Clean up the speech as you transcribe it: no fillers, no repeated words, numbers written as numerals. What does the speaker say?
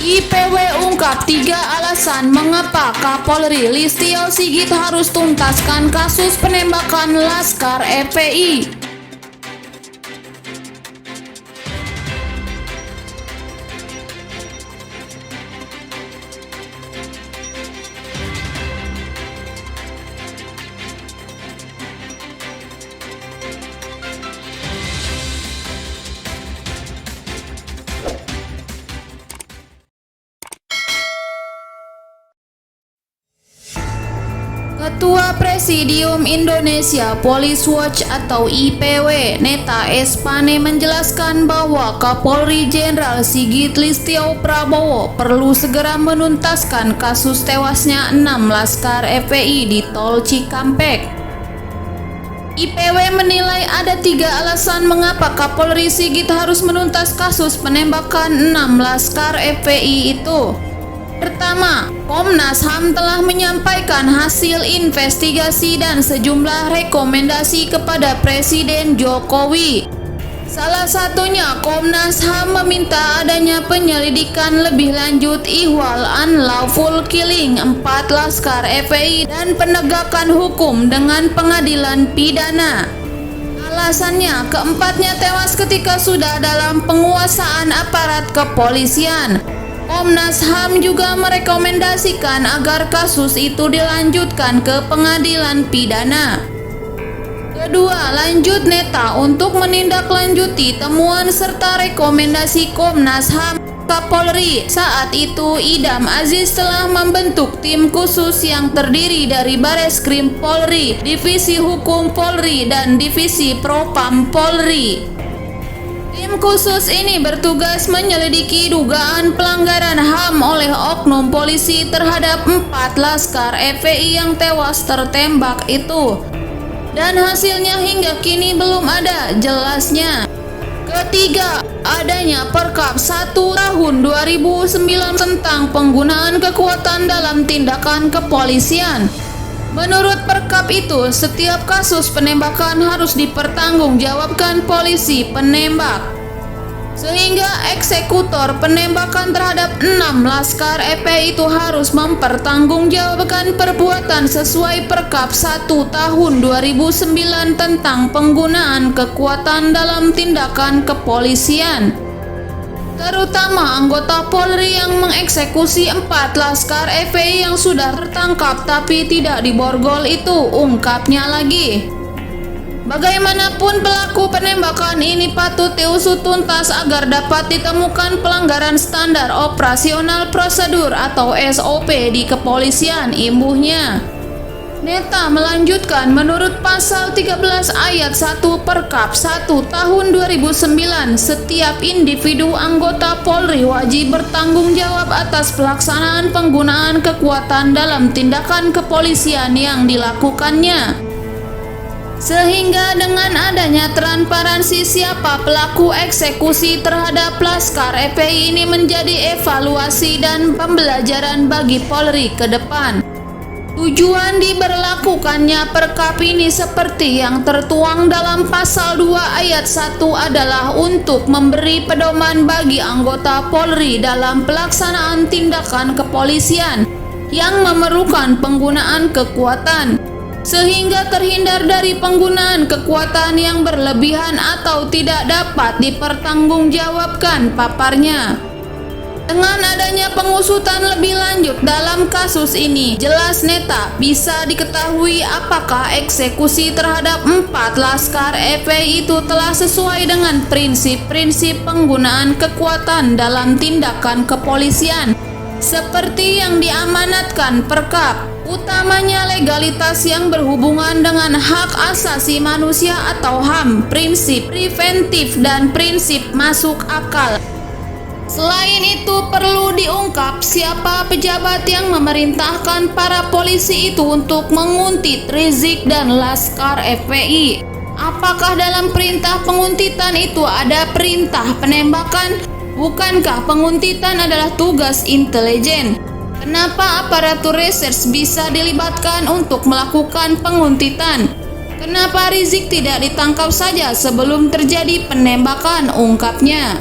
IPW ungkap 3 alasan mengapa Kapolri Listio Sigit harus tuntaskan kasus penembakan Laskar FPI. Ketua Presidium Indonesia Police Watch atau IPW, Neta Espane menjelaskan bahwa Kapolri Jenderal Sigit Listio Prabowo perlu segera menuntaskan kasus tewasnya 6 Laskar FPI di Tol Cikampek. IPW menilai ada 3 alasan mengapa Kapolri Sigit harus menuntas kasus penembakan 6 Laskar FPI itu. Pertama, Komnas HAM telah menyampaikan hasil investigasi dan sejumlah rekomendasi kepada Presiden Jokowi. Salah satunya, Komnas HAM meminta adanya penyelidikan lebih lanjut ihwal unlawful killing 4 Laskar FPI dan penegakan hukum dengan pengadilan pidana. Alasannya, keempatnya tewas ketika sudah dalam penguasaan aparat kepolisian. Komnas HAM juga merekomendasikan agar kasus itu dilanjutkan ke pengadilan pidana. Kedua, lanjut Neta untuk menindaklanjuti temuan serta rekomendasi Komnas HAM Kapolri. Saat itu Idam Aziz telah membentuk tim khusus yang terdiri dari Bareskrim Polri, Divisi Hukum Polri, dan Divisi Propam Polri. Tim khusus ini bertugas menyelidiki dugaan pelanggaran HAM oleh oknum polisi terhadap 4 Laskar FPI yang tewas tertembak itu. Dan hasilnya hingga kini belum ada jelasnya. Ketiga, adanya Perkap 1 tahun 2009 tentang penggunaan kekuatan dalam tindakan kepolisian. Menurut Perkap itu, setiap kasus penembakan harus dipertanggungjawabkan polisi penembak. Sehingga eksekutor penembakan terhadap 6 Laskar FPI itu harus mempertanggungjawabkan perbuatan sesuai Perkap 1 tahun 2009 tentang penggunaan kekuatan dalam tindakan kepolisian. Terutama anggota Polri yang mengeksekusi 4 Laskar FPI yang sudah tertangkap tapi tidak diborgol itu, ungkapnya lagi. Bagaimanapun pelaku penembakan ini patut diusut tuntas agar dapat ditemukan pelanggaran standar operasional prosedur atau SOP di kepolisian, imbuhnya. Neta melanjutkan, menurut pasal 13 ayat 1 Perkap 1 tahun 2009, setiap individu anggota Polri wajib bertanggung jawab atas pelaksanaan penggunaan kekuatan dalam tindakan kepolisian yang dilakukannya. Sehingga dengan adanya transparansi siapa pelaku eksekusi terhadap Laskar FPI ini menjadi evaluasi dan pembelajaran bagi Polri ke depan. Tujuan diberlakukannya Perkap ini seperti yang tertuang dalam pasal 2 ayat 1 adalah untuk memberi pedoman bagi anggota Polri dalam pelaksanaan tindakan kepolisian yang memerlukan penggunaan kekuatan, sehingga terhindar dari penggunaan kekuatan yang berlebihan atau tidak dapat dipertanggungjawabkan, paparnya. Dengan adanya pengusutan lebih lanjut dalam kasus ini, jelas Neta bisa diketahui apakah eksekusi terhadap 4 Laskar FPI itu telah sesuai dengan prinsip-prinsip penggunaan kekuatan dalam tindakan kepolisian seperti yang diamanatkan Perkap, utamanya legalitas yang berhubungan dengan hak asasi manusia atau HAM, prinsip preventif dan prinsip masuk akal. Selain itu, perlu diungkap siapa pejabat yang memerintahkan para polisi itu untuk menguntit Rizik dan Laskar FPI. Apakah dalam perintah penguntitan itu ada perintah penembakan? Bukankah penguntitan adalah tugas intelijen? Kenapa aparatur reserse bisa dilibatkan untuk melakukan penguntitan? Kenapa Rizik tidak ditangkap saja sebelum terjadi penembakan, ungkapnya.